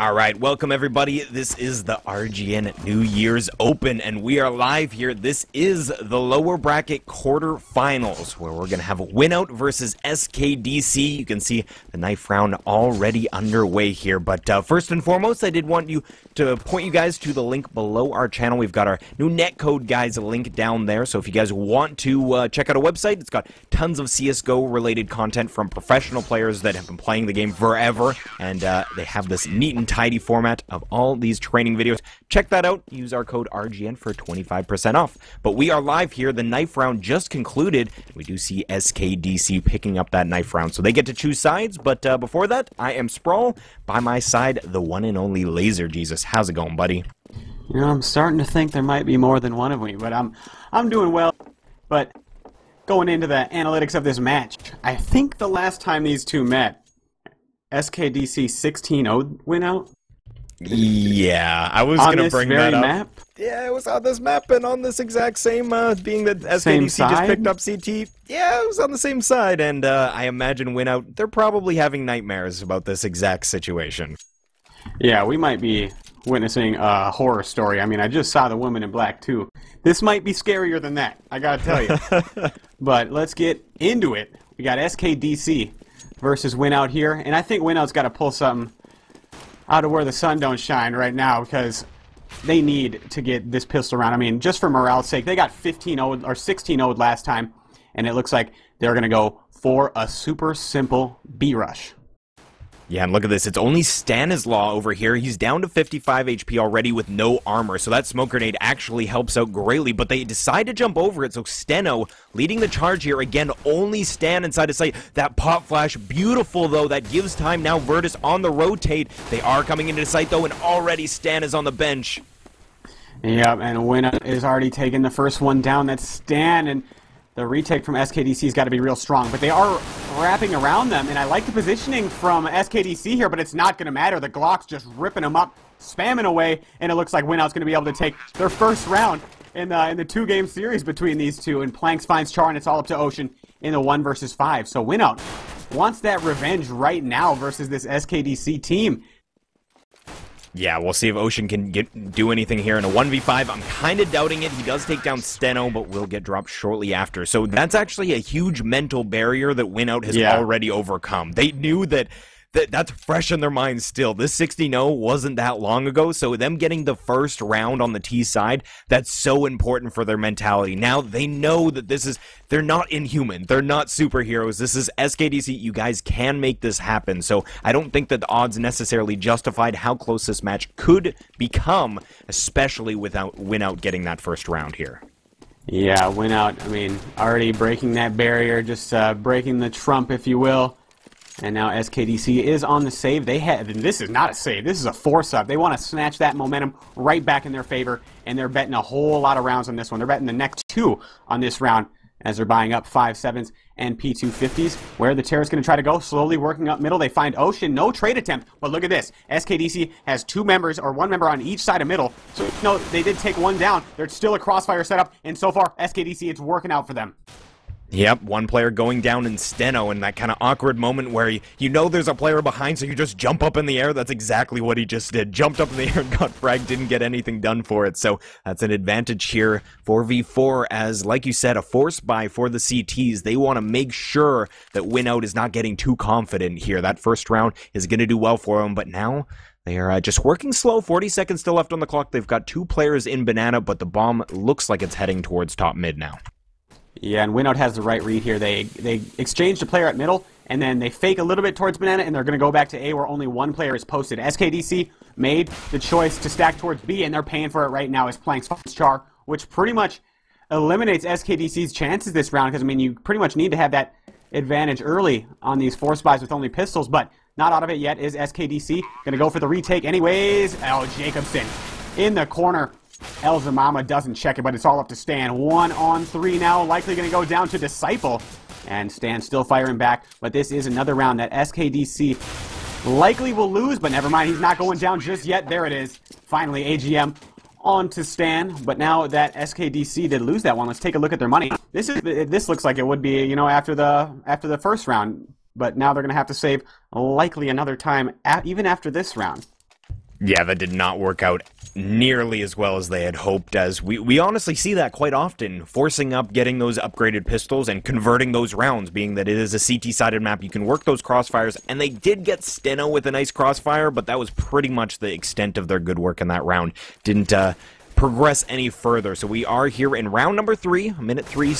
All right, welcome everybody. This is the RGN New Year's Open, and we are live here. This is the lower bracket quarterfinals, where we're going to have WinOut versus SKDC. You can see the knife round already underway here, but first and foremost, I did want to point you guys to the link below our channel. We've got our new netcode guys link down there, so if you guys want to check out a website, it's got tons of CSGO related content from professional players that have been playing the game forever, and they have this neat and tidy format of all these training videos. Check that out. Use our code RGN for 25% off. But we are live here. The knife round just concluded. We do see SKDC picking up that knife round, so they get to choose sides. But before that, I am Sprawl. By my side, the one and only Laser Jesus. How's it going, buddy? You know, I'm starting to think there might be more than one of me, but I'm doing well. But going into the analytics of this match, I think the last time these two met, SKDC 16-0 WinOut. Yeah, I was going to bring that up. Map? Yeah, it was on this map and on this exact same, being that SKDC just picked up CT. Yeah, it was on the same side, and I imagine WinOut, they're probably having nightmares about this exact situation. Yeah, we might be witnessing a horror story. I mean, I just saw The Woman in Black too. This might be scarier than that, I gotta tell you. But let's get into it. We got SKDC versus WinOut here, and I think WinOut's got to pull something out of where the sun don't shine right now, because they need to get this pistol round. I mean, just for morale's sake, they got 15-0 or 16-0 last time, and it looks like they're going to go for a super simple B-rush. Yeah, and look at this. It's only Stanislaw over here. He's down to 55 HP already with no armor, so that smoke grenade actually helps out greatly, but they decide to jump over it, so Steno leading the charge here. Again, only Stan inside of sight. That pop flash, beautiful, though. That gives time now. Virtus on the rotate. They are coming into sight, though, and already Stan is on the bench. Yep, and WinOut is already taking the first one down. That's Stan, and the retake from SKDC's got to be real strong, but they are wrapping around them, and I like the positioning from SKDC here, but it's not going to matter. The Glock's just ripping them up, spamming away, and it looks like WinOut's going to be able to take their first round in the two-game series between these two, and Planks finds Char, and it's all up to Ocean in the 1 versus 5. So WinOut wants that revenge right now versus this SKDC team. Yeah, we'll see if Ocean can do anything here in a 1v5. I'm kind of doubting it. He does take down Steno, but will get dropped shortly after. So that's actually a huge mental barrier that WinOut has already overcome. They knew that's fresh in their minds still. This 60-0 wasn't that long ago, so them getting the first round on the T side, that's so important for their mentality. Now they know that they're not inhuman. They're not superheroes. This is SKDC. You guys can make this happen. So I don't think that the odds necessarily justified how close this match could become, especially without WinOut getting that first round here. Yeah, WinOut, I mean, already breaking that barrier, just breaking the trump, if you will. And now SKDC is on the save. And this is not a save. This is a force-up. They want to snatch that momentum right back in their favor, and they're betting a whole lot of rounds on this one. They're betting the next 2 on this round as they're buying up 5.7s and P250s. Where the Terror's going to try to go, slowly working up middle. They find Ocean. No trade attempt. But look at this. SKDC has 2 members, or 1 member on each side of middle. So, no, they did take 1 down. There's still a crossfire setup, and so far, SKDC, it's working out for them. Yep, 1 player going down in Steno in that kind of awkward moment where you know there's a player behind, so you just jump up in the air. That's exactly what he just did. Jumped up in the air and got fragged, didn't get anything done for it. So that's an advantage here for V4 as, like you said, a force buy for the CTs. They want to make sure that WinOut is not getting too confident here. That first round is going to do well for them, but now they are just working slow. 40 seconds still left on the clock. They've got 2 players in Banana, but the bomb looks like it's heading towards top mid now. Yeah, and WinOut has the right read here. They exchanged a player at middle, and then they fake a little bit towards Banana, and they're going to go back to A where only 1 player is posted. SKDC made the choice to stack towards B, and they're paying for it right now as Planks finds Char, which pretty much eliminates SKDC's chances this round, because, I mean, you pretty much need to have that advantage early on these force buys with only pistols, but not out of it yet is SKDC. Going to go for the retake anyways. Oh, Jacobson in the corner. El Zamama doesn't check it, but it's all up to Stan. 1 on 3 now, likely going to go down to Disciple. And Stan still firing back, but this is another round that SKDC likely will lose, but never mind, he's not going down just yet. There it is. Finally, AGM on to Stan, but now that SKDC did lose that one, let's take a look at their money. This looks like it would be, you know, after the first round, but now they're going to have to save likely another time, even after this round. Yeah, that did not work out nearly as well as they had hoped, as we honestly see that quite often, forcing up getting those upgraded pistols and converting those rounds, being that it is a CT-sided map. You can work those crossfires, and they did get Steno with a nice crossfire, but that was pretty much the extent of their good work in that round. Didn't progress any further. So we are here in round number 3, minute 30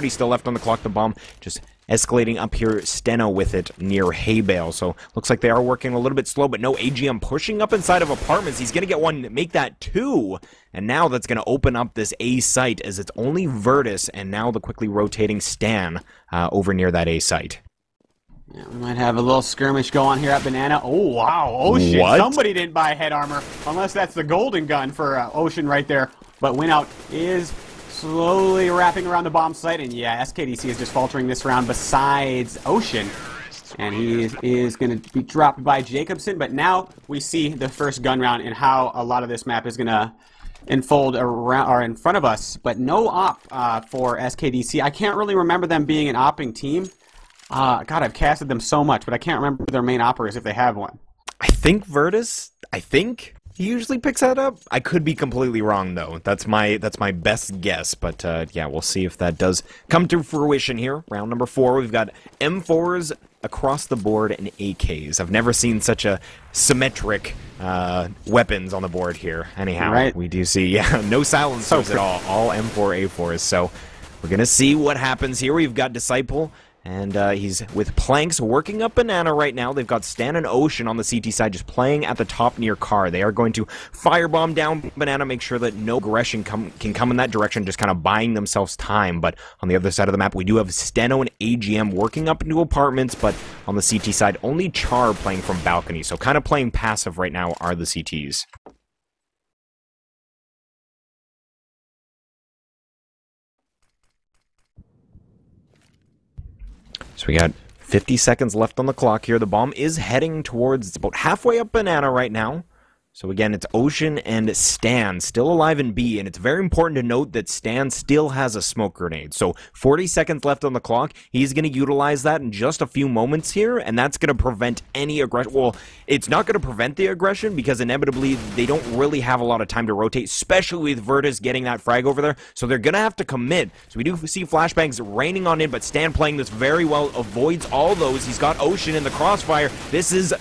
still left on the clock. The bomb just escalating up here, Steno with it near hay bale. So looks like they are working a little bit slow, but no, AGM pushing up inside of apartments. He's going to get one, make that 2. And now that's going to open up this A site, as it's only Virtus and now the quickly rotating Stan over near that A site. Yeah, we might have a little skirmish go on here at Banana. Oh, wow, Ocean. What? Somebody didn't buy head armor, unless that's the golden gun for Ocean right there. But WinOut is slowly wrapping around the bomb site, and yeah, SKDC is just faltering this round besides Ocean. And he is going to be dropped by Jacobson, but now we see the first gun round and how a lot of this map is going to unfold around or in front of us. But no op for SKDC. I can't really remember them being an opping team. God, I've casted them so much, but I can't remember their main operators if they have one. I think Virtus, he usually picks that up. I could be completely wrong, though. That's my best guess, but yeah, we'll see if that does come to fruition here. Round number 4, we've got M4s across the board and AKs. I've never seen such a symmetric weapons on the board here. Anyhow, right. We do see, yeah, no silencers at all M4, A4s, so we're going to see what happens here. We've got Disciple, and he's with Planks working up Banana right now. They've got Stan and Ocean on the CT side just playing at the top near car. They are going to firebomb down Banana, make sure that no aggression can come in that direction, just kind of buying themselves time. But on the other side of the map, we do have Steno and AGM working up into apartments, but on the CT side, only Char playing from balcony. So kind of playing passive right now are the CTs. So we got 50 seconds left on the clock here. The bomb is heading towards, it's about halfway up Banana right now. So again, it's Ocean and Stan still alive in B, and it's very important to note that Stan still has a smoke grenade. So 40 seconds left on the clock. He's going to utilize that in just a few moments here, and that's going to prevent any aggression. Well, it's not going to prevent the aggression because inevitably they don't really have a lot of time to rotate, especially with Virtus getting that frag over there. So they're going to have to commit. So we do see flashbangs raining on in, but Stan playing this very well, avoids all those. He's got Ocean in the crossfire. This is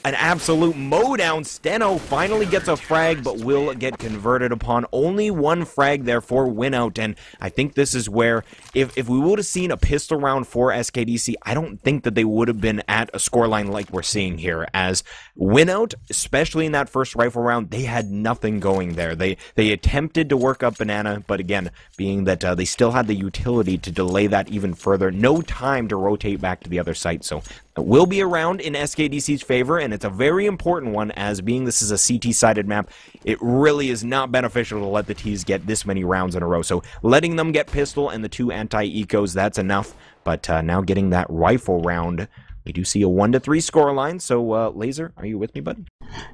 an absolute mowdown. Steno finally gets a frag, but will get converted upon. Only one frag there for WinOut, and I think this is where, if we would have seen a pistol round for SKDC, I don't think that they would have been at a scoreline like we're seeing here, as WinOut, especially in that first rifle round, they had nothing going there. They attempted to work up Banana, but again, being that they still had the utility to delay that even further, no time to rotate back to the other site, so it will be a round in SKDC's favor, and it's a very important one, as being this is a CT-sided map, it really is not beneficial to let the Ts get this many rounds in a row. So letting them get pistol and the 2 anti-ecos, that's enough. But now getting that rifle round, we do see a 1-3 scoreline. So Laser, are you with me, bud?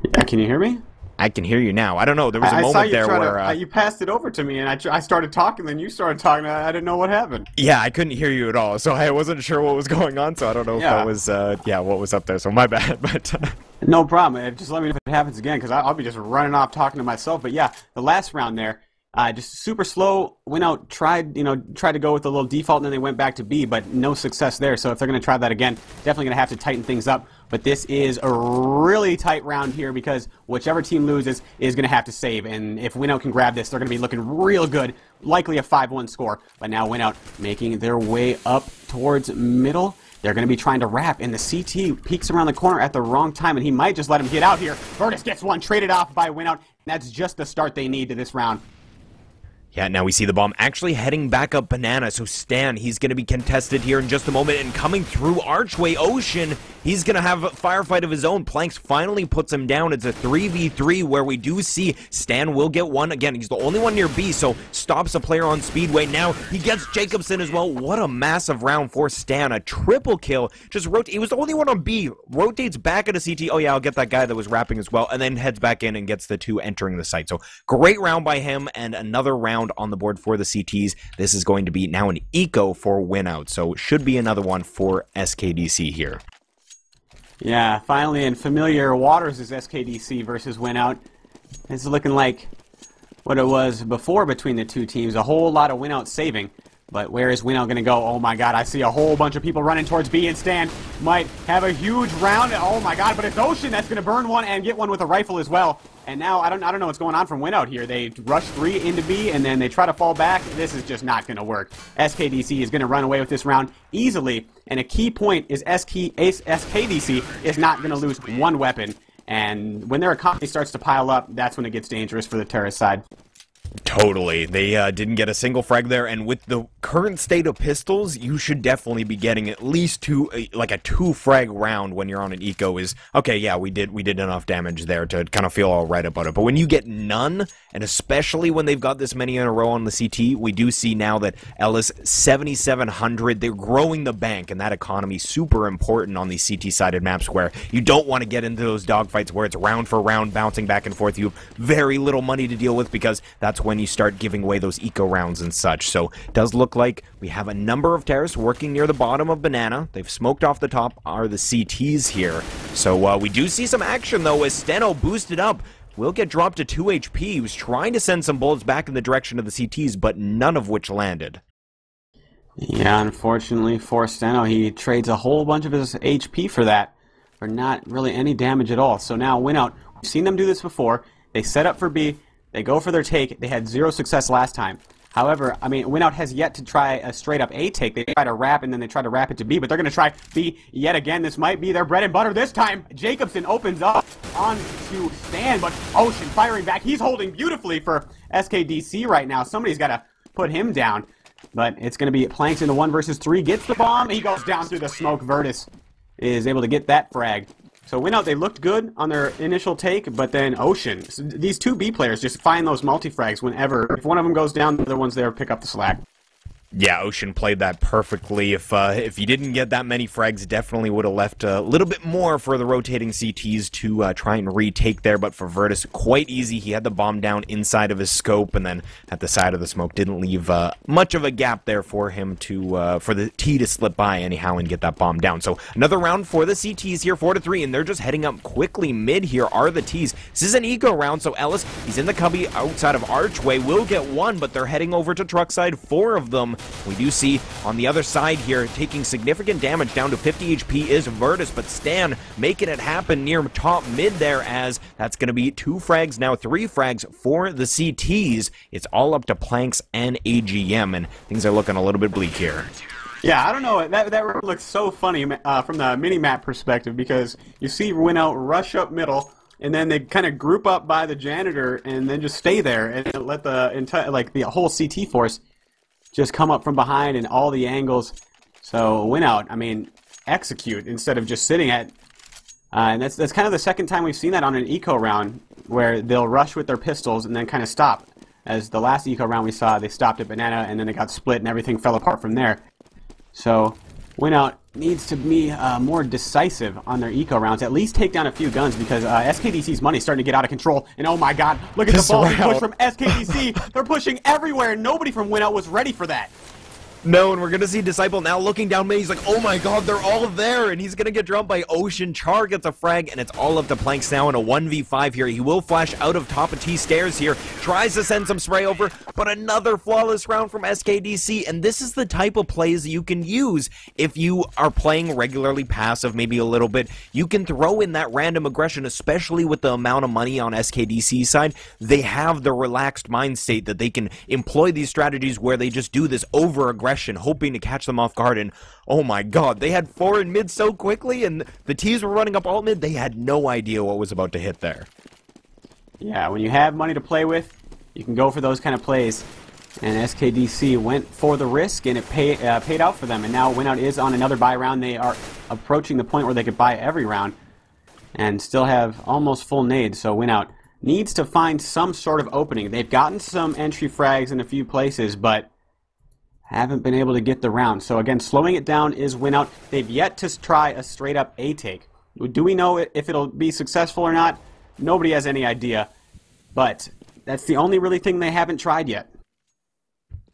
Yeah, can you hear me? I can hear you now. I don't know. There was a moment there where you passed it over to me, and I started talking, then you started talking. I didn't know what happened. Yeah, I couldn't hear you at all, so I wasn't sure what was going on. So I don't know if that was what was up there. So my bad. But no problem. Just let me know if it happens again, because I'll be just running off talking to myself. But yeah, the last round there, just super slow. WinOut tried to go with a little default, and then they went back to B, but no success there. So if they're going to try that again, definitely going to have to tighten things up. But this is a really tight round here, because whichever team loses is going to have to save. And if WinOut can grab this, they're going to be looking real good. Likely a 5-1 score. But now WinOut making their way up towards middle. They're going to be trying to wrap, and the CT peeks around the corner at the wrong time, and he might just let him get out here. Virtus gets one traded off by WinOut, and that's just the start they need to this round. Yeah, now we see the bomb actually heading back up Banana, so Stan, he's going to be contested here in just a moment, and coming through Archway, Ocean, he's going to have a firefight of his own. Planks finally puts him down. It's a 3v3 where we do see Stan will get one. Again, he's the only one near B, so stops a player on Speedway. Now he gets Jacobson as well. What a massive round for Stan. A triple kill. Just rotate. He was the only one on B. Rotates back at a CT. Oh yeah, I'll get that guy that was rapping as well, and then heads back in and gets the 2 entering the site. So great round by him, and another round on the board for the CTs. This is going to be now an eco for WinOut, so should be another one for SKDC here. Yeah, finally in familiar waters is SKDC versus WinOut. It's looking like what it was before between the two teams. A whole lot of WinOut saving. But where is WinOut going to go? Oh my god, I see a whole bunch of people running towards B, and Stan might have a huge round. Oh my god, but it's Ocean that's going to burn one and get one with a rifle as well. And now, I don't know what's going on from WinOut here. They rush 3 into B, and then they try to fall back. This is just not going to work. SKDC is going to run away with this round easily, and a key point is SKDC is not going to lose one weapon. And when their economy starts to pile up, that's when it gets dangerous for the terrorist side. Totally. They didn't get a single frag there, and with the current state of pistols, you should definitely be getting at least like a 2-frag round when you're on an eco is, okay, yeah, we did enough damage there to kind of feel alright about it. But when you get none, and especially when they've got this many in a row on the CT, we do see now that Ellis 7,700, they're growing the bank, and that economy super important on these CT-sided maps where you don't want to get into those dogfights where it's round for round, bouncing back and forth. You have very little money to deal with because that's when you start giving away those eco rounds and such. So it does look like we have a number of terrorists working near the bottom of Banana. They've smoked off the top are the CTs here. So we do see some action though as Steno boosted up. Will get dropped to 2 HP. He was trying to send some bullets back in the direction of the CTs, but none of which landed. Yeah, unfortunately for Steno, he trades a whole bunch of his HP for that, for not really any damage at all. So now WinOut, we've seen them do this before. They set up for B. They go for their take. They had 0 success last time. However, I mean, WinOut has yet to try a straight-up A take. They try to wrap, and then they try to wrap it to B, but they're going to try B yet again. This might be their bread and butter this time. Jacobson opens up on to Stan, but Ocean firing back. He's holding beautifully for SKDC right now. Somebody's got to put him down, but it's going to be Planks in the 1 versus 3. Gets the bomb. He goes down through the smoke. Virtus is able to get that frag. So WinOut, they looked good on their initial take, but then Ocean, these 2 B players just find those multi-frags whenever. If one of them goes down, the other one's there to pick up the slack. Yeah, Ocean played that perfectly. If you didn't get that many frags, definitely would have left a little bit more for the rotating CTs to try and retake there. But for Virtus, quite easy. He had the bomb down inside of his scope, and then at the side of the smoke, didn't leave much of a gap there for him to for the T to slip by anyhow and get that bomb down. So another round for the CTs here, 4-3, and they're just heading up quickly. Mid here are the Ts. This is an eco round, so Ellis, he's in the cubby outside of Archway, will get 1, but they're heading over to truck side, 4 of them. We do see on the other side here, taking significant damage down to 50 HP is Virtus, but Stan making it happen near top mid there as that's going to be 2 frags, now 3 frags for the CTs. It's all up to Planks and AGM, and things are looking a little bit bleak here. Yeah, I don't know. That looks so funny from the mini-map perspective because you see WinOut rush up middle, and then they kind of group up by the janitor and then just stay there and let the entire, like the whole CT force just come up from behind in all the angles. So WinOut, I mean, execute instead of just sitting at. And that's kind of the second time we've seen that on an eco round where they'll rush with their pistols and then kind of stop. As the last eco round we saw, they stopped at Banana and then they got split and everything fell apart from there. So WinOut needs to be more decisive on their eco rounds. At least take down a few guns because SKDC's money is starting to get out of control. And oh my god, look at the ball push from SKDC. They're pushing everywhere. Nobody from WinOut was ready for that. No, and we're going to see Disciple now looking down mid. He's like, oh my god, they're all there. And he's going to get dropped by Ocean. Char gets a frag, and it's all up to Planks now in a 1v5 here. He will flash out of top of T stairs here. Tries to send some spray over, but another flawless round from SKDC. And this is the type of plays you can use if you are playing regularly passive, maybe a little bit. You can throw in that random aggression, especially with the amount of money on SKDC's side. They have the relaxed mind state that they can employ these strategies where they just do this over-aggression, hoping to catch them off guard. And oh my god, they had 4 in mid so quickly, and the T's were running up alt mid. They had no idea what was about to hit there. Yeah, when you have money to play with, you can go for those kind of plays. And SKDC went for the risk, and it paid out for them. And now WinOut is on another buy round. They are approaching the point where they could buy every round and still have almost full nades. So WinOut needs to find some sort of opening. They've gotten some entry frags in a few places, but haven't been able to get the round. So again, slowing it down is WinOut. They've yet to try a straight up A take. Do we know if it'll be successful or not? Nobody has any idea. But that's the only really thing they haven't tried yet.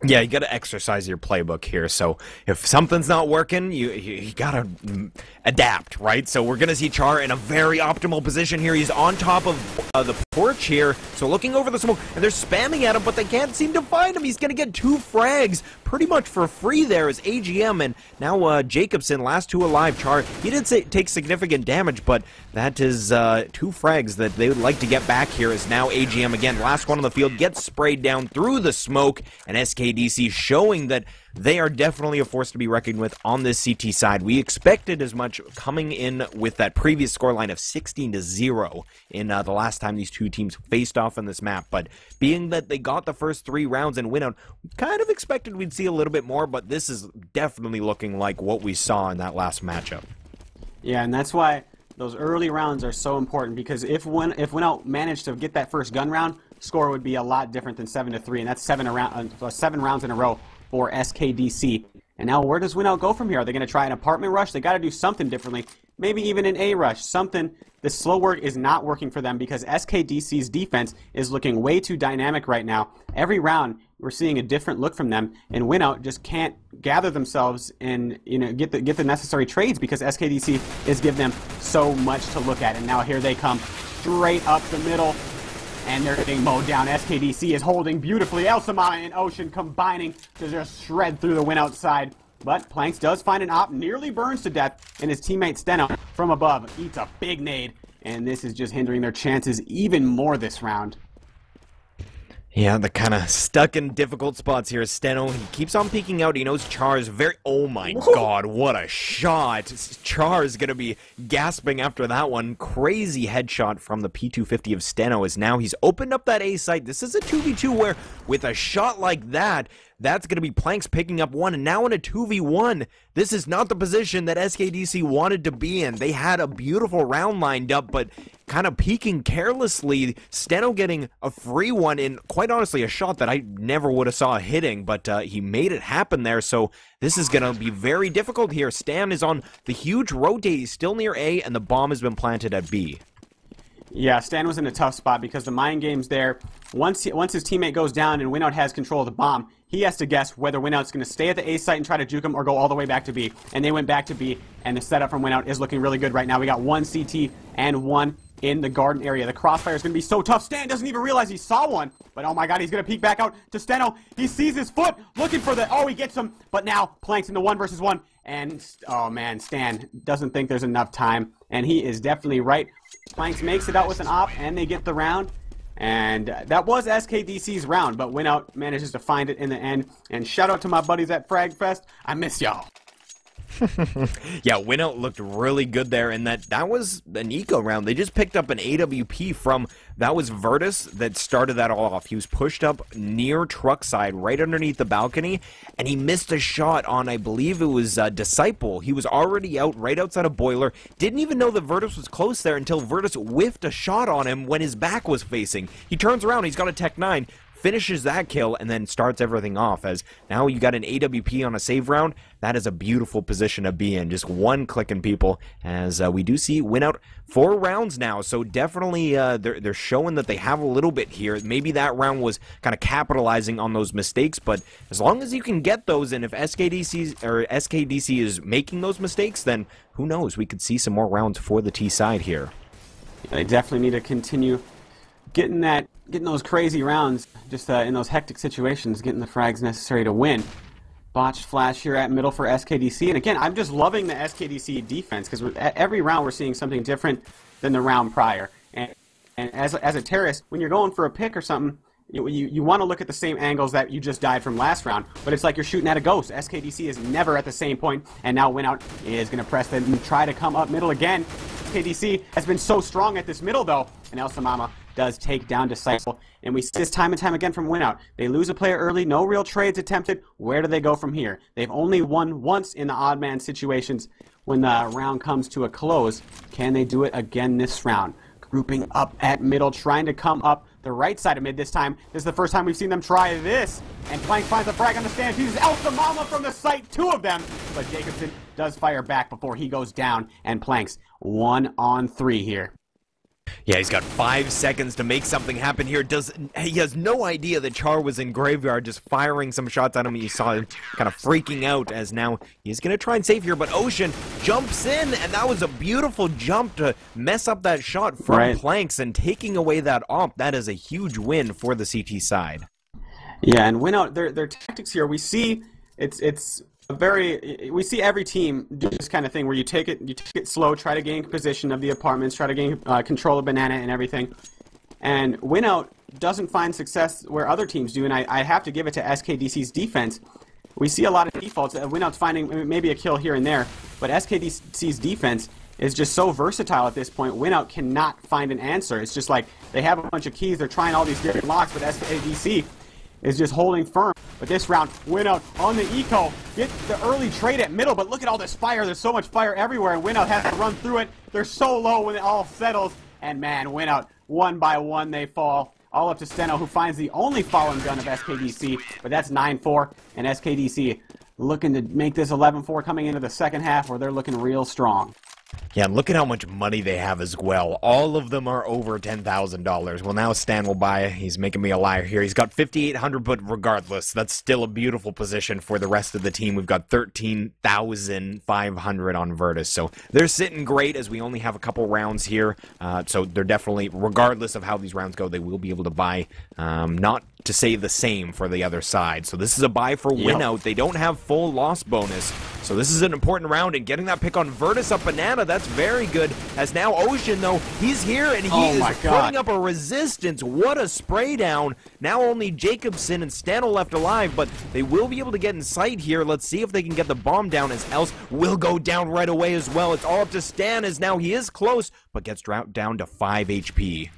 Yeah, you got to exercise your playbook here. So if something's not working, you got to adapt, right? So we're going to see Char in a very optimal position here. He's on top of the porch here, so looking over the smoke, and they're spamming at him, but they can't seem to find him. He's going to get 2 frags pretty much for free there as AGM, and now Jacobson, last 2 alive. Char, he did take significant damage, but that is 2 frags that they would like to get back here as now AGM, again, last one on the field, gets sprayed down through the smoke, and SKDC showing that they are definitely a force to be reckoned with on this CT side. We expected as much coming in with that previous scoreline of 16-0 in the last time these two teams faced off on this map, but being that they got the first 3 rounds and WinOut, kind of expected we'd see a little bit more, but this is definitely looking like what we saw in that last matchup. Yeah, and that's why those early rounds are so important, because if WinOut managed to get that first gun round, score would be a lot different than 7-3, and that's 7 rounds in a row for SKDC. And now where does WinOut go from here? Are they going to try an apartment rush? They got to do something differently. Maybe even an A rush. Something. This slow work is not working for them because SKDC's defense is looking way too dynamic right now. Every round we're seeing a different look from them, and WinOut just can't gather themselves and get the necessary trades because SKDC is giving them so much to look at. And now here they come straight up the middle. And they're getting mowed down. SKDC is holding beautifully. Elsamama and Ocean combining to just shred through the WinOut side. But Planks does find an op, nearly burns to death, and his teammate Steno from above eats a big nade. And this is just hindering their chances even more this round. Yeah, the kind of stuck in difficult spots here. Steno, he keeps on peeking out. He knows Char is very... Oh my god, what a shot. Char is going to be gasping after that one. Crazy headshot from the P250 of Steno as now he's opened up that A site. This is a 2v2 where with a shot like that, that's going to be Planks picking up 1, and now in a 2v1, this is not the position that SKDC wanted to be in. They had a beautiful round lined up, but kind of peeking carelessly, Steno getting a free one in, quite honestly, a shot that I never would have saw hitting, but he made it happen there, so this is going to be very difficult here. Stan is on the huge rotate. He's still near A, and the bomb has been planted at B. Yeah, Stan was in a tough spot because the mind game's there. Once his teammate goes down and WinOut has control of the bomb, he has to guess whether WinOut's going to stay at the A site and try to juke him or go all the way back to B. And they went back to B, and the setup from WinOut is looking really good right now. We got 1 CT and 1 in the garden area. The crossfire is going to be so tough. Stan doesn't even realize he saw one. But oh my god, he's going to peek back out to Steno. He sees his foot, looking for the... Oh, he gets him. But now, Planks in the 1 versus 1. And, oh man, Stan doesn't think there's enough time. And he is definitely right. Planks makes it out with an op, and they get the round. And that was SKDC's round, but WinOut manages to find it in the end. And shout out to my buddies at FragFest. I miss y'all. Yeah, WinOut looked really good there, and that was an eco round. They just picked up an AWP from, that was Virtus that started that all off. He was pushed up near truck side, right underneath the balcony, and he missed a shot on, I believe it was Disciple. He was already out right outside of Boiler, didn't even know that Virtus was close there until Virtus whiffed a shot on him when his back was facing. He turns around, he's got a Tech 9, finishes that kill, and then starts everything off as now you got an AWP on a save round. That is a beautiful position to be in. Just one clicking, people, as we do see WinOut 4 rounds now, so definitely they're showing that they have a little bit here. Maybe that round was kind of capitalizing on those mistakes, but as long as you can get those, and if SKDC is making those mistakes, then who knows, we could see some more rounds for the T side here. They definitely need to continue getting those crazy rounds, just in those hectic situations, getting the frags necessary to win. Botched flash here at middle for SKDC, and again, I'm just loving the SKDC defense, because every round we're seeing something different than the round prior. And as a terrorist, when you're going for a pick or something, you want to look at the same angles that you just died from last round, but it's like you're shooting at a ghost. SKDC is never at the same point, and now WinOut is going to press them and try to come up middle again. SKDC has been so strong at this middle, though, and Elsamama does take down Disciple, and we see this time and time again from WinOut. They lose a player early, no real trades attempted. Where do they go from here? They've only won once in the odd man situations. When the round comes to a close, can they do it again this round? Grouping up at middle, trying to come up the right side of mid this time. This is the first time we've seen them try this. And Plank finds a frag on the stand. He uses Elsamama from the site, 2 of them. But Jacobson does fire back before he goes down. And Planks 1 on 3 here. Yeah, he's got 5 seconds to make something happen here. He has no idea that Char was in graveyard, just firing some shots at him. You saw him kind of freaking out as now he's going to try and save here, but Ocean jumps in, and that was a beautiful jump to mess up that shot from Planks and taking away that AWP. That is a huge win for the CT side. Yeah, and WinOut, their tactics here, we see we see every team do this kind of thing where you take it slow, try to gain position of the apartments, try to gain control of Banana and everything. And WinOut doesn't find success where other teams do, and I have to give it to SKDC's defense. We see a lot of defaults. WinOut's finding maybe a kill here and there, but SKDC's defense is just so versatile at this point. WinOut cannot find an answer. It's just like they have a bunch of keys, they're trying all these different locks, but SKDC is just holding firm. But this round, WinOut on the eco, get the early trade at middle, but look at all this fire. There's so much fire everywhere, and WinOut has to run through it. They're so low when it all settles, and man, WinOut, one by one they fall. All up to Steno, who finds the only fallen gun of SKDC, but that's 9-4, and SKDC looking to make this 11-4 coming into the second half, where they're looking real strong. Yeah, and look at how much money they have as well. All of them are over $10,000. Well, now Stan will buy. He's making me a liar here. He's got 5,800, but regardless, that's still a beautiful position for the rest of the team. We've got 13,500 on Virtus, so they're sitting great as we only have a couple rounds here. So they're definitely, regardless of how these rounds go, they will be able to buy. Not to say the same for the other side. So this is a buy for WinOut. They don't have full loss bonus. So this is an important round, and getting that pick on Virtus up Banana, that's very good. As now Ocean, though, he's here, and he is putting up a resistance. What a spray down. Now only Jacobson and Stano left alive, but they will be able to get in sight here. Let's see if they can get the bomb down, as else will go down right away as well. It's all up to Stan, as now he is close, but gets down to 5 HP.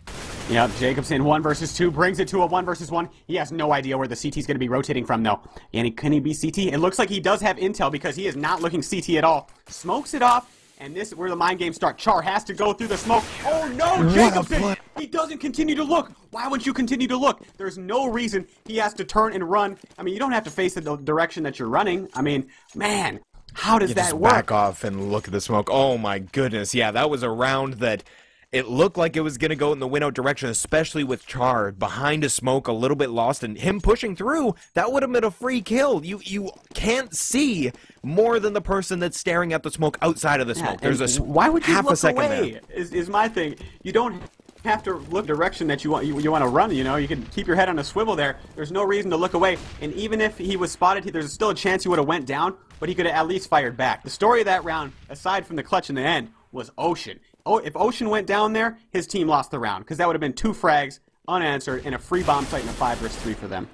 Yep, Jacobson 1 versus 2 brings it to a 1 versus 1. He has no idea where the CT is going to be rotating from, though. And can he be CT? It looks like he does have intel because he is not looking CT at all. Smokes it off, and this is where the mind games start. Char has to go through the smoke. Oh no, Jacobson! He doesn't continue to look. Why would you continue to look? There's no reason he has to turn and run. I mean, you don't have to face the direction that you're running. I mean, man, how does that work? Back off and look at the smoke. Oh my goodness, yeah, that was a round that it looked like it was going to go in the WinOut direction, especially with Char behind a smoke, a little bit lost, and him pushing through. That would have been a free kill. You can't see more than the person that's staring at the smoke outside of the smoke. There's a why would you half look a second away? there. Is my thing. You don't have to look direction that you want to run. You know, you can keep your head on a swivel there. There's no reason to look away. And even if he was spotted, there's still a chance he would have went down, but he could have at least fired back. The story of that round, aside from the clutch in the end, was Ocean. Oh, if Ocean went down there, his team lost the round, because that would have been 2 frags unanswered and a free bomb site and a 5 versus 3 for them.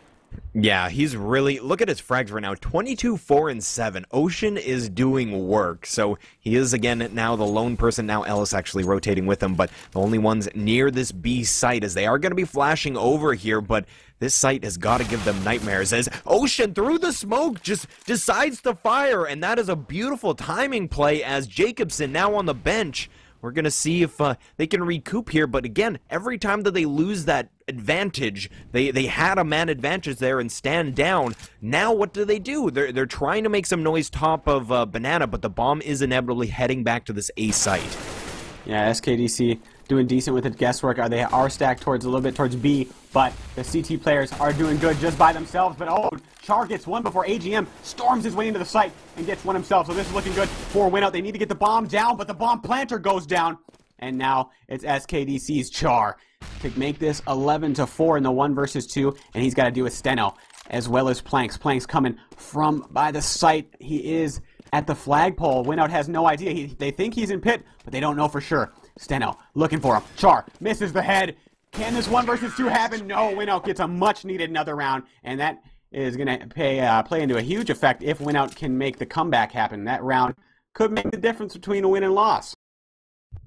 Yeah, he's really, look at his frags right now, 22, 4, and 7. Ocean is doing work, so he is again now the lone person. Now Ellis actually rotating with him, but the only ones near this B site, as they are going to be flashing over here, but this site has got to give them nightmares, as Ocean through the smoke just decides to fire, and that is a beautiful timing play, as Jacobson now on the bench. We're going to see if they can recoup here, but again, every time that they lose that advantage, they had a man advantage there and stand down. Now what do? They're trying to make some noise top of Banana, but the bomb is inevitably heading back to this A site. Yeah, SKDC doing decent with its guesswork. They are stacked a little bit towards B, but the CT players are doing good just by themselves. But oh, Char gets one before AGM storms his way into the site and gets one himself. So this is looking good for WinOut. They need to get the bomb down, but the bomb planter goes down. And now it's SKDC's Char to make this 11-4 in the 1 versus 2. And he's got to deal with Steno as well as Planks. Planks coming from by the site. He is at the flagpole. WinOut has no idea. They think he's in pit, but they don't know for sure. Steno looking for him. Char misses the head. Can this 1 versus 2 happen? No, WinOut gets a much-needed another round, and that is going to play into a huge effect if WinOut can make the comeback happen. That round could make the difference between a win and loss.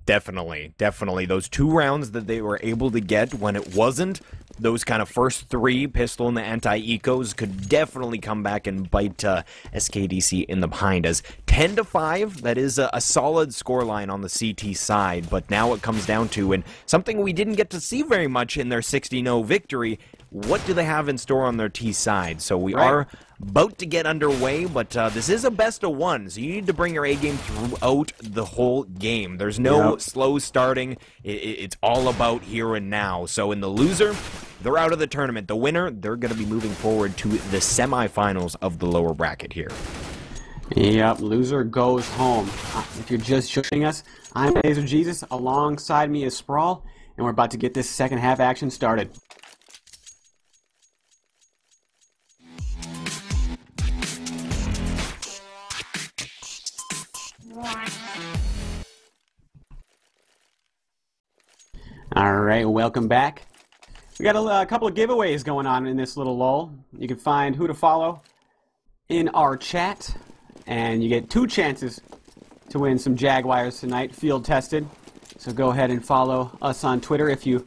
Definitely, definitely. Those 2 rounds that they were able to get when it wasn't those kind of first 3, pistol and the anti-ecos, could definitely come back and bite SKDC in the behind. As 10-5, that is a solid scoreline on the CT side, but now it comes down to, and something we didn't get to see very much in their 60-0 victory, what do they have in store on their T side. So we are about to get underway, but this is a best of one, so you need to bring your A game throughout the whole game. There's no slow starting. It's all about here and now. So in the loser, they're out of the tournament. The winner, they're going to be moving forward to the semifinals of the lower bracket here. Yep, loser goes home. If you're just joining us, I'm Laser Jesus. Alongside me is Sprawl, and we're about to get this second half action started. Alright, welcome back. We got a couple of giveaways going on in this little lull. You can find who to follow in our chat, and you get 2 chances to win some Jaguars tonight, field tested. So go ahead and follow us on Twitter if you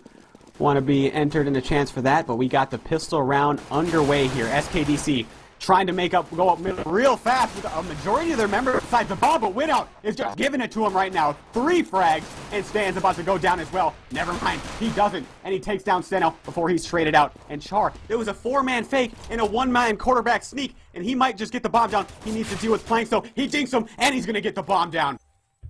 want to be entered in a chance for that. But we got the pistol round underway here. SKDC trying to go up middle real fast with a majority of their members besides the ball, but WinOut is just giving it to him right now. 3 frags, and Stan's about to go down as well. Never mind, he doesn't, and he takes down Steno before he's traded out. And Char, it was a 4-man fake and a 1-man quarterback sneak, and he might just get the bomb down. He needs to deal with Plank, so he dinks him, and he's going to get the bomb down.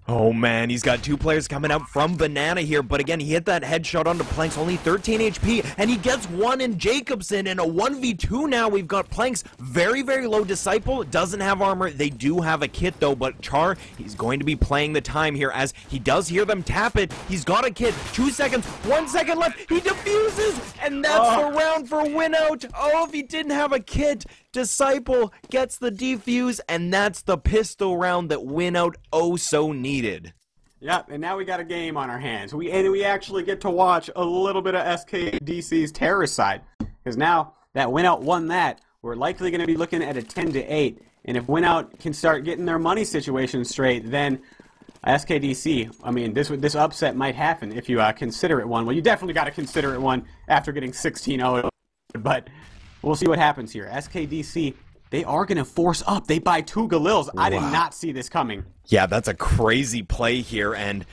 Oh man, he's got 2 players coming out from Banana here, but again, he hit that headshot onto Planks, only 13 HP, and he gets 1 in Jacobson, in a 1v2 now. We've got Planks, very, very low Disciple, doesn't have armor. They do have a kit though, but Char, he's going to be playing the time here as he does hear them tap it. He's got a kit, 2 seconds, 1 second left, he defuses, and that's the round for WinOut. Oh, if he didn't have a kit, Disciple gets the defuse, and that's the pistol round that WinOut oh so needed. Yep, and now we got a game on our hands. We actually get to watch a little bit of SKDC's terrorist side, because now that WinOut won that, we're likely going to be looking at a 10-8. And if WinOut can start getting their money situation straight, then SKDC, I mean, this upset might happen if you consider it one. Well, you definitely got to consider it one after getting 16-0, but we'll see what happens here. SKDC, they are going to force up. They buy 2 Galils. I did not see this coming. Yeah, that's a crazy play here, and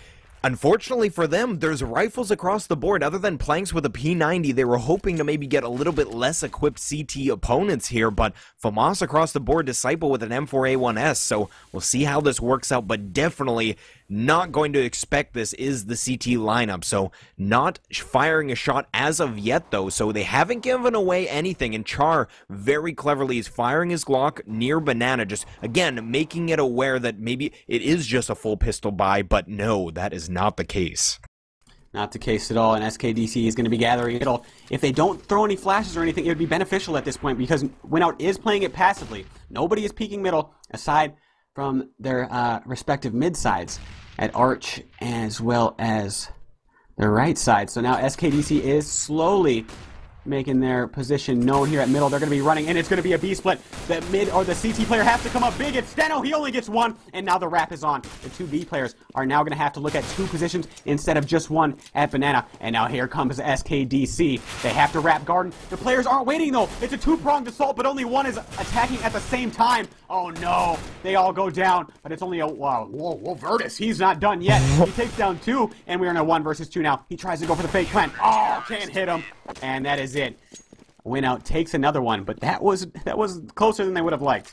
unfortunately for them, there's rifles across the board. Other than Planks with a P90, they were hoping to maybe get a little bit less equipped CT opponents here, but FAMAS across the board, Disciple with an M4A1S, so we'll see how this works out, but definitely not going to expect this is the CT lineup, so not firing a shot as of yet though, so they haven't given away anything, and Char very cleverly is firing his Glock near Banana, just again making it aware that maybe it is just a full pistol buy, but no, that is not the case. Not the case at all, and SKDC is going to be gathering middle. If they don't throw any flashes or anything, it would be beneficial at this point because WinOut is playing it passively. Nobody is peeking middle aside from their respective mid sides at Arch as well as the right side. So now SKDC is slowly making their position known here at middle. They're going to be running, and it's going to be a B-split. The mid or the CT player has to come up big. It's Steno. He only gets 1, and now the wrap is on. The 2 B players are now going to have to look at 2 positions instead of just 1 at Banana. And now here comes SKDC. They have to wrap Garden. The players aren't waiting, though. It's a 2-pronged assault, but only 1 is attacking at the same time. Oh, no. They all go down, but it's only a... Whoa, Virtus. He's not done yet. He takes down 2, and we're in a 1 versus 2 now. He tries to go for the fake plant. Oh, can't hit him. And that is it. WinOut takes another one, but that was closer than they would have liked.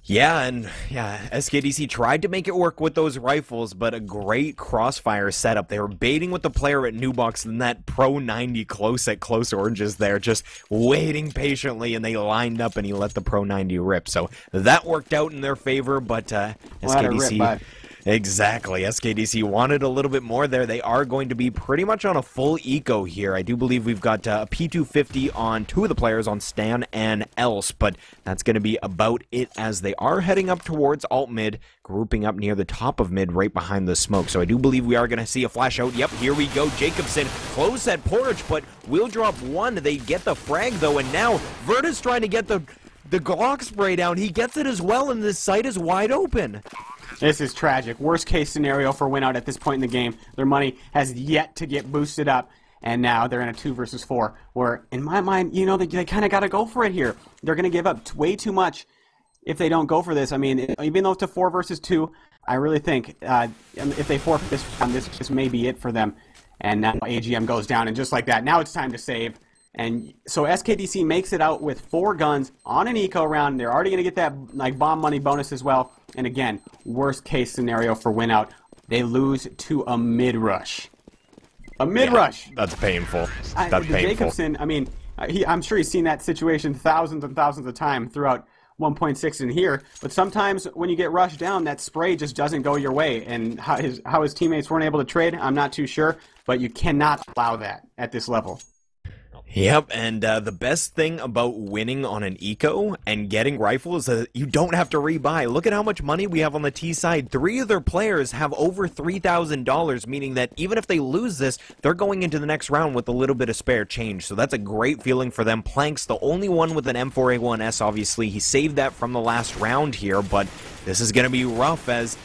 Yeah, and SKDC tried to make it work with those rifles, but a great crossfire setup. They were baiting with the player at New Box, and that Pro 90 close at close oranges there, just waiting patiently, and they lined up, and he let the Pro 90 rip. So that worked out in their favor, but SKDC... Exactly. SKDC wanted a little bit more there. They are going to be pretty much on a full eco here. I do believe we've got a P250 on 2 of the players, on Stan and Else, but that's going to be about it as they are heading up towards alt mid, grouping up near the top of mid right behind the smoke. So I do believe we are going to see a flash out. Yep, here we go. Jacobson close at porch, but will drop 1. They get the frag though, and now Virtus trying to get the Glock spray down. He gets it as well, and this site is wide open. This is tragic. Worst case scenario for WinOut at this point in the game. Their money has yet to get boosted up, and now they're in a 2 versus 4, where, in my mind, you know, they kind of got to go for it here. They're going to give up way too much if they don't go for this. I mean, even though it's a 4 versus 2, I really think if they forfeit this round, this may be it for them. And now AGM goes down, and just like that, now it's time to save. And so SKDC makes it out with 4 guns on an eco round. They're already going to get that like bomb money bonus as well. And again, worst case scenario for WinOut, they lose to a mid rush. A mid rush. Yeah, that's painful. That's painful. Jacobson, I mean, I'm sure he's seen that situation thousands and thousands of times throughout 1.6 in here. But sometimes when you get rushed down, that spray just doesn't go your way. And how his teammates weren't able to trade, I'm not too sure. But you cannot allow that at this level. Yep, and the best thing about winning on an eco and getting rifles is that you don't have to rebuy. Look at how much money we have on the T side. 3 of their players have over $3,000, meaning that even if they lose this, they're going into the next round with a little bit of spare change. So that's a great feeling for them. Plank's the only one with an M4A1S, obviously. He saved that from the last round here, but this is going to be rough as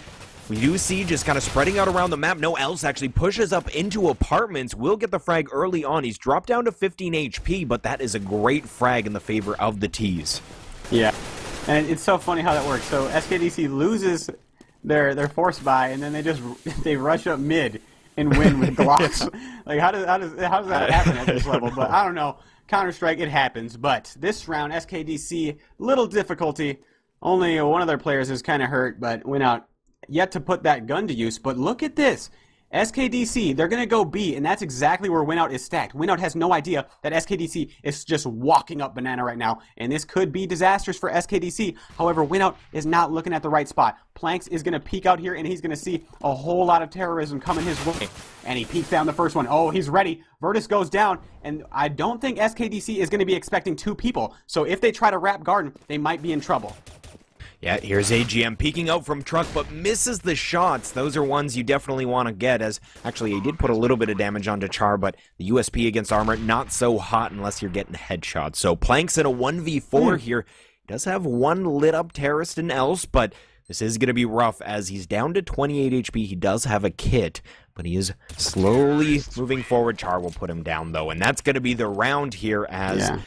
we do see just kind of spreading out around the map. No Else actually pushes up into apartments. Will get the frag early on. He's dropped down to 15 HP, but that is a great frag in the favor of the T's. Yeah, and it's so funny how that works. So SKDC loses their force buy, and then they rush up mid and win with Glocks. Like how does that happen at this level? But I don't know. Counter-Strike, it happens. But this round, SKDC, little difficulty. Only one of their players is kind of hurt, but WinOut yet to put that gun to use. But look at this. SKDC, they're going to go B, and that's exactly where WinOut is stacked. WinOut has no idea that SKDC is just walking up banana right now, and this could be disastrous for SKDC. However, WinOut is not looking at the right spot. Planks is going to peek out here, and he's going to see a whole lot of terrorism coming his way. And he peeks down the first one. Oh, he's ready. Virtus goes down, and I don't think SKDC is going to be expecting 2 people. So if they try to wrap garden, they might be in trouble. Yeah, here's AGM peeking out from truck, but misses the shots. Those are ones you definitely want to get, as actually he did put a little bit of damage onto Char, but the USP against armor, not so hot unless you're getting headshots. So Plank's in a 1v4 here. He does have 1 lit up terrorist in Else, but this is going to be rough as he's down to 28 HP. He does have a kit, but he is slowly moving forward. Char will put him down, though, and that's going to be the round here as... Yeah.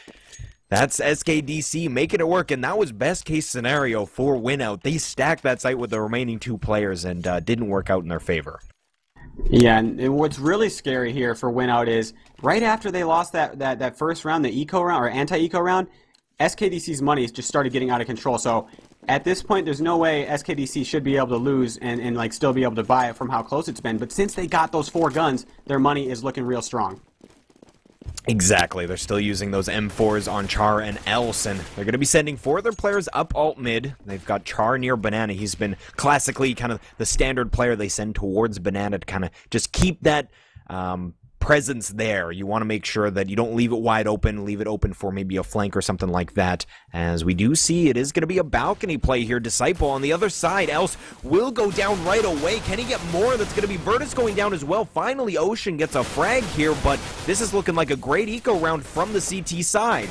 That's SKDC making it work, and that was best case scenario for WinOut. They stacked that site with the remaining 2 players and didn't work out in their favor. Yeah, and what's really scary here for WinOut is right after they lost that first round, the eco round or anti-eco round, SKDC's money just started getting out of control. So at this point, there's no way SKDC should be able to lose and like still be able to buy it from how close it's been. But since they got those 4 guns, their money is looking real strong. Exactly, they're still using those M4s on Char and Else, and they're going to be sending 4 of their players up alt mid. They've got Char near Banana. He's been classically kind of the standard player they send towards Banana to kind of just keep that presence there. You want to make sure that you don't leave it wide open, leave it open for maybe a flank or something like that. As we do see, it is going to be a balcony play here. Disciple on the other side. Else will go down right away. Can he get more? That's going to be Virtus going down as well. Finally, Ocean gets a frag here, but this is looking like a great eco round from the CT side.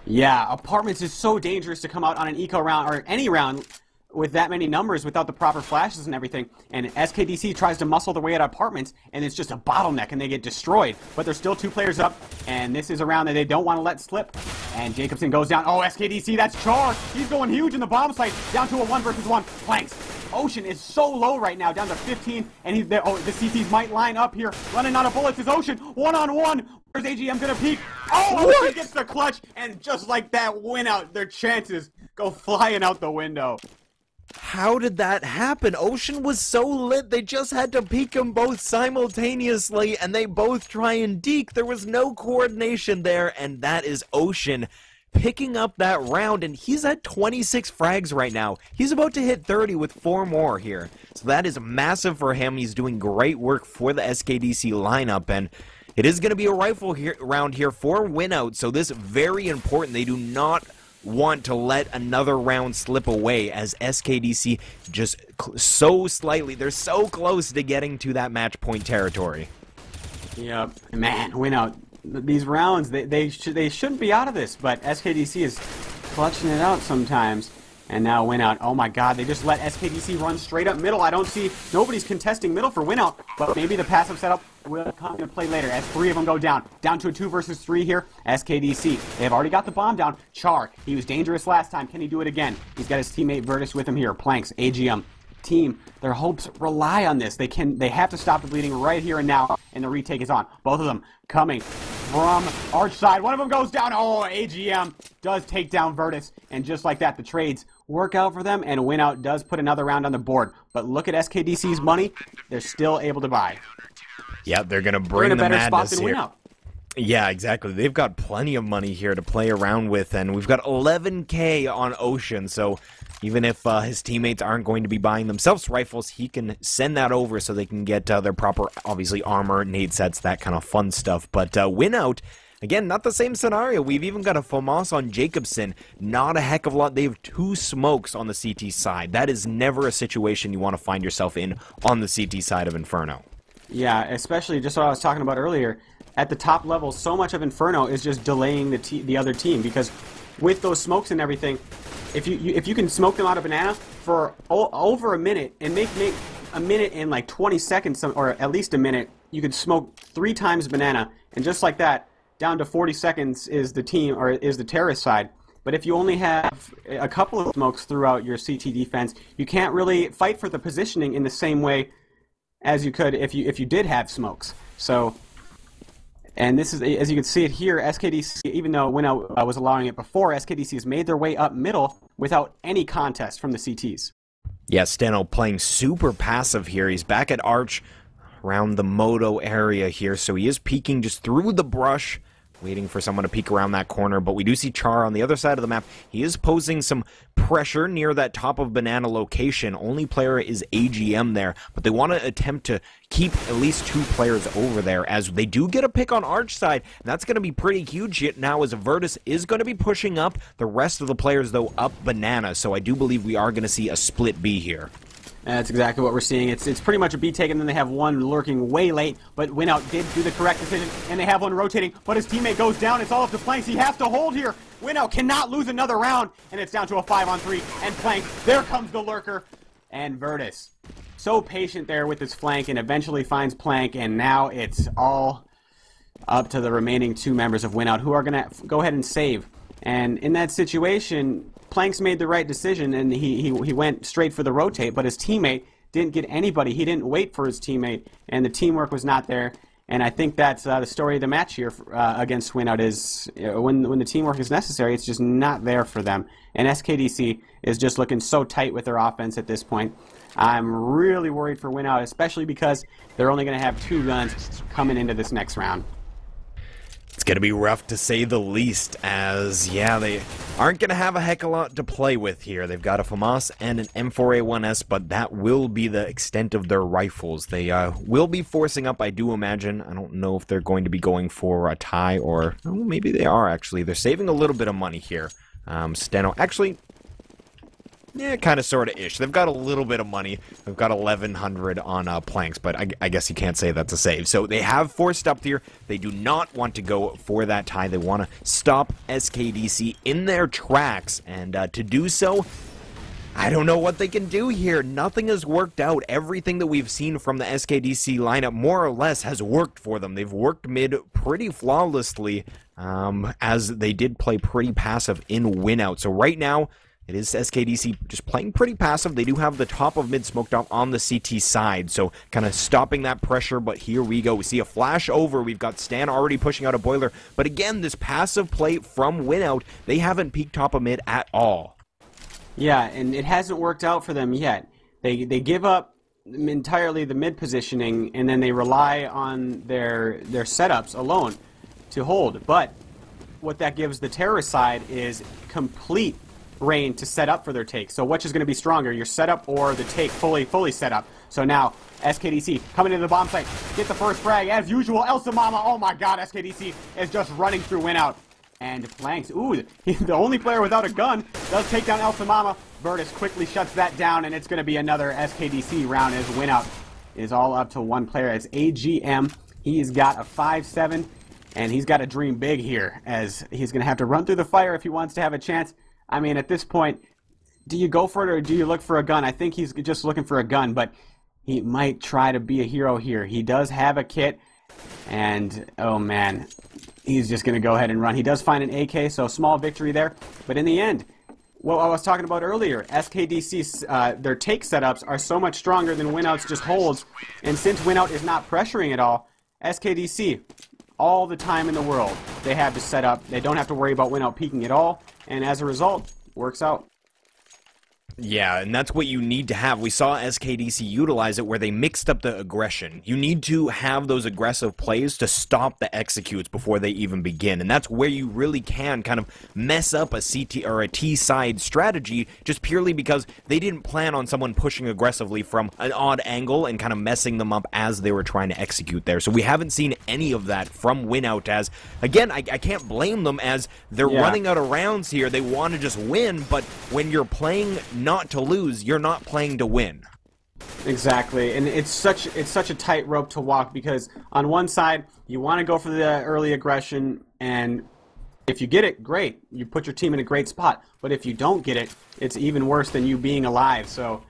Yeah, Apartments is so dangerous to come out on an eco round or any round with that many numbers without the proper flashes and everything, and SKDC tries to muscle their way at Apartments, and it's just a bottleneck, and they get destroyed. But there's still 2 players up, and this is a round that they don't want to let slip. And Jacobson goes down. Oh, SKDC, that's Char. He's going huge in the bomb site, down to a 1 versus 1. Planks. Ocean is so low right now, down to 15, and he's there. Oh, the CTs might line up here. Running out of bullets is Ocean. 1-on-1. Where's AGM gonna peek? Oh, Ocean gets the clutch, and just like that, WinOut. Their chances go flying out the window. How did that happen? Ocean was so lit, they just had to peek them both simultaneously, and they both try and deke. There was no coordination there, and that is Ocean picking up that round, and he's at 26 frags right now. He's about to hit 30 with 4 more here. So that is massive for him. He's doing great work for the SKDC lineup, and it is going to be a rifle round here for WinOut, so this is very important. They do not want to let another round slip away as SKDC just so slightly, they're so close to getting to that match point territory. Yep, man, WinOut, these rounds, they shouldn't be out of this, but SKDC is clutching it out sometimes. And now WinOut, oh my god, they just let SKDC run straight up middle. I don't see, nobody's contesting middle for WinOut, but maybe the passive setup will come into play later as 3 of them go down. Down to a 2 versus 3 here, SKDC. They've already got the bomb down. Char, he was dangerous last time. Can he do it again? He's got his teammate Virtus with him here. Planks, AGM, team, their hopes rely on this. They have to stop the bleeding right here and now, and the retake is on. Both of them coming. from Arch side. One of them goes down. Oh, AGM does take down Virtus. And just like that, the trades work out for them, and WinOut does put another round on the board. But look at SKDC's money. They're still able to buy. Yeah, they're going to bring the madness here. They're in a better spot than WinOut. Yeah, exactly. They've got plenty of money here to play around with, and we've got 11K on Ocean, so even if his teammates aren't going to be buying themselves rifles, he can send that over so they can get their proper, obviously, armor, nade sets, that kind of fun stuff. But WinOut, again, not the same scenario. We've even got a FAMAS on Jacobson. Not a heck of a lot. They have 2 smokes on the CT side. That is never a situation you want to find yourself in on the CT side of Inferno. Yeah, especially just what I was talking about earlier. At the top level, so much of Inferno is just delaying the other team, because with those smokes and everything, if you can smoke them out of banana for over a minute and make a minute in like 20 seconds, or at least a minute, you could smoke 3 times banana, and just like that, down to 40 seconds is the team, or is the terrorist side. But if you only have a couple of smokes throughout your CT defense, you can't really fight for the positioning in the same way as you could if you did have smokes. So. And this is, as you can see it here, SKDC, even though WinOut was allowing it before, SKDC has made their way up middle without any contest from the CTs. Yeah, Steno playing super passive here. He's back at Arch around the Moto area here, so he is peeking just through the brush, waiting for someone to peek around that corner. But we do see Char on the other side of the map. He is posing some pressure near that top of banana location. Only player is AGM there, but they want to attempt to keep at least 2 players over there, as they do get a pick on Arch side. And that's going to be pretty huge now, as Virtus is going to be pushing up. The rest of the players, though, up banana. So I do believe we are going to see a split B here. That's exactly what we're seeing. It's pretty much a B taken, and then they have one lurking way late, but WinOut did do the correct decision, and they have one rotating, but his teammate goes down. It's all up to Planks. He has to hold here. WinOut cannot lose another round, and it's down to a 5-on-3, and Planks, there comes the lurker, and Virtus. So patient there with his flank, and eventually finds Plank, and now it's all up to the remaining 2 members of WinOut, who are going to go ahead and save. And in that situation, Planks made the right decision, and he went straight for the rotate, but his teammate didn't get anybody. He didn't wait for his teammate, and the teamwork was not there. And I think that's the story of the match here against WinOut is when the teamwork is necessary, it's just not there for them. And SKDC is just looking so tight with their offense at this point. I'm really worried for WinOut, especially because they're only going to have 2 guns coming into this next round. It's going to be rough to say the least, as, yeah, they aren't going to have a heck of a lot to play with here. They've got a FAMAS and an M4A1S, but that will be the extent of their rifles. They will be forcing up, I do imagine. I don't know if they're going to be going for a tie, or oh, maybe they are, actually. They're saving a little bit of money here. Steno, actually, yeah, kind of, sort of ish. They've got a little bit of money. They've got 1,100 on Planks, but I guess you can't say that's a save. So they have forced up here. They do not want to go for that tie. They want to stop SKDC in their tracks, and to do so, I don't know what they can do here. Nothing has worked out. Everything that we've seen from the SKDC lineup more or less has worked for them. They've worked mid pretty flawlessly, as they did play pretty passive in WinOut. So right now, it is SKDC just playing pretty passive. They do have the top of mid smoked out on the CT side, so kind of stopping that pressure, but here we go. We see a flash over. We've got Stan already pushing out a boiler, but again, this passive play from WinOut, they haven't peaked top of mid at all. Yeah, and it hasn't worked out for them yet. They give up entirely the mid positioning, and then they rely on their setups alone to hold, but what that gives the terrorist side is complete rain to set up for their take. So which is going to be stronger, your setup or the take fully set up? So now SKDC coming into the bomb site, get the first frag as usual. Elsa Mama, oh my god, SKDC is just running through WinOut. And Planks, ooh, the only player without a gun does take down Elsa Mama. Virtus quickly shuts that down, and it's going to be another SKDC round as WinOut is all up to 1 player. As AGM, he's got a 5-7, and he's got to dream big here, as he's going to have to run through the fire if he wants to have a chance. I mean, at this point, do you go for it or do you look for a gun? I think he's just looking for a gun, but he might try to be a hero here. He does have a kit, and, oh man, he's just going to go ahead and run. He does find an AK, so small victory there. But in the end, what I was talking about earlier, SKDC's, their take setups are so much stronger than WinOut's just holds, and since WinOut is not pressuring at all, SKDC all the time in the world they have to set up. They don't have to worry about WinOut peeking at all, and as a result, works out. Yeah, and that's what you need to have. We saw SKDC utilize it where they mixed up the aggression. You need to have those aggressive plays to stop the executes before they even begin, and that's where you really can kind of mess up a CT or a T side strategy just purely because they didn't plan on someone pushing aggressively from an odd angle and kind of messing them up as they were trying to execute there. So we haven't seen any of that from WinOut as, again, I can't blame them as they're running out of rounds here. They want to just win, but when you're playing not to lose, you're not playing to win. Exactly, and it's such a tightrope to walk because on one side you want to go for the early aggression, and if you get it, great, you put your team in a great spot. But if you don't get it, it's even worse than you being alive. So,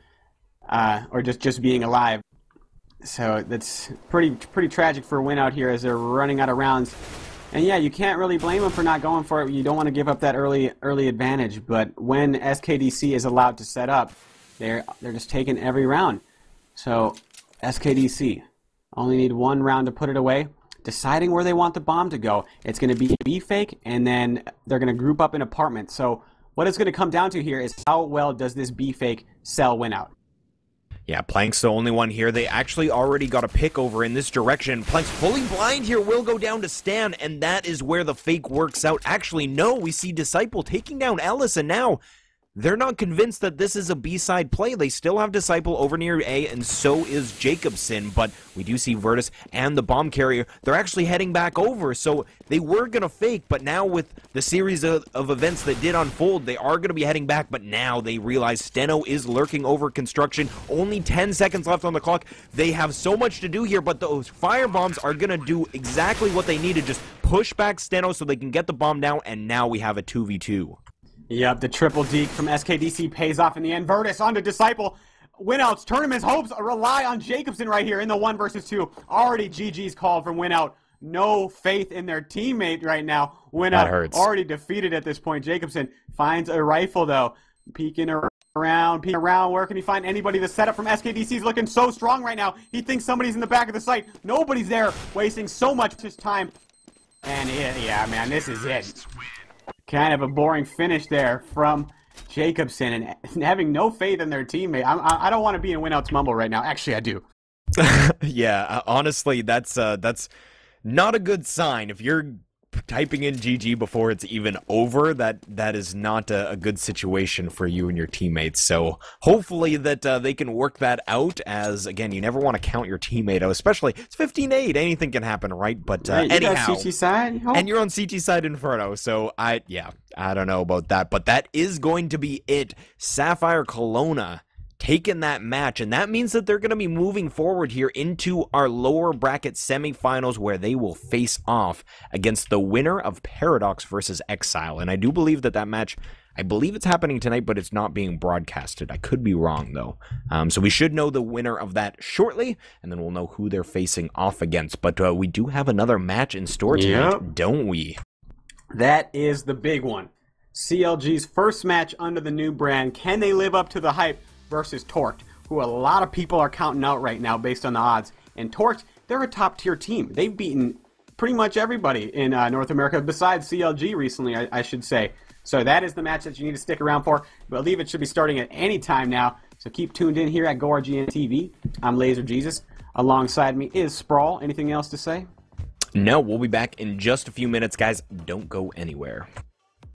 or just being alive. So that's pretty tragic for WinOut here as they're running out of rounds. And yeah, you can't really blame them for not going for it. You don't want to give up that early advantage. But when SKDC is allowed to set up, they're just taking every round. So SKDC only need one round to put it away. Deciding where they want the bomb to go. It's going to be B fake, and then they're going to group up in apartments. So what it's going to come down to here is how well does this B fake sell WinOut. Yeah, Plank's the only one here. They actually already got a pick over in this direction. Plank's fully blind here, will go down to Stan, and that is where the fake works out. Actually, no, we see Disciple taking down Ellis, and now they're not convinced that this is a B-side play. They still have Disciple over near A, and so is Jacobson, but we do see Virtus and the bomb carrier. They're actually heading back over, so they were going to fake, but now with the series of events that did unfold, they are going to be heading back, but now they realize Steno is lurking over construction. Only 10 seconds left on the clock. They have so much to do here, but those fire bombs are going to do exactly what they need to just push back Steno so they can get the bomb down, and now we have a 2v2. Yep, the triple deke from SKDC pays off in the end. Virtus onto Disciple. WinOut's tournament's hopes rely on Jacobson right here in the 1 versus 2. Already GG's called from WinOut. No faith in their teammate right now. WinOut already defeated at this point. Jacobson finds a rifle though. Peeking around. Where can he find anybody? The setup from SKDC is looking so strong right now. He thinks somebody's in the back of the site. Nobody's there. Wasting so much of his time. And yeah, man, this is it. Kind of a boring finish there from Jacobson and having no faith in their teammate. I don't want to be in WinOut's mumble right now. Actually, I do. Yeah, honestly, that's not a good sign. If you're typing in GG before it's even over, that is not a good situation for you and your teammates. So hopefully that they can work that out, as again, you never want to count your teammate out, especially it's 15-8, anything can happen, right? But anyhow, CT side, and you're on CT side Inferno, so I don't know about that, but that is going to be it. Sapphire Kelowna taken that match, and that means that they're going to be moving forward here into our lower bracket semifinals where they will face off against the winner of Paradox versus Exile. And I do believe that match, I believe it's happening tonight, but it's not being broadcasted. I could be wrong though. So we should know the winner of that shortly, and then we'll know who they're facing off against. But we do have another match in store tonight, don't we? That is the big one. CLG's first match under the new brand. Can they live up to the hype versus Torqued, who a lot of people are counting out right now based on the odds? And Torqued, they're a top-tier team. They've beaten pretty much everybody in North America besides CLG recently, I should say. So that is the match that you need to stick around for. I believe it should be starting at any time now. So keep tuned in here at GoRGN TV. I'm Laser Jesus. Alongside me is Sprawl. Anything else to say? No, we'll be back in just a few minutes, guys. Don't go anywhere.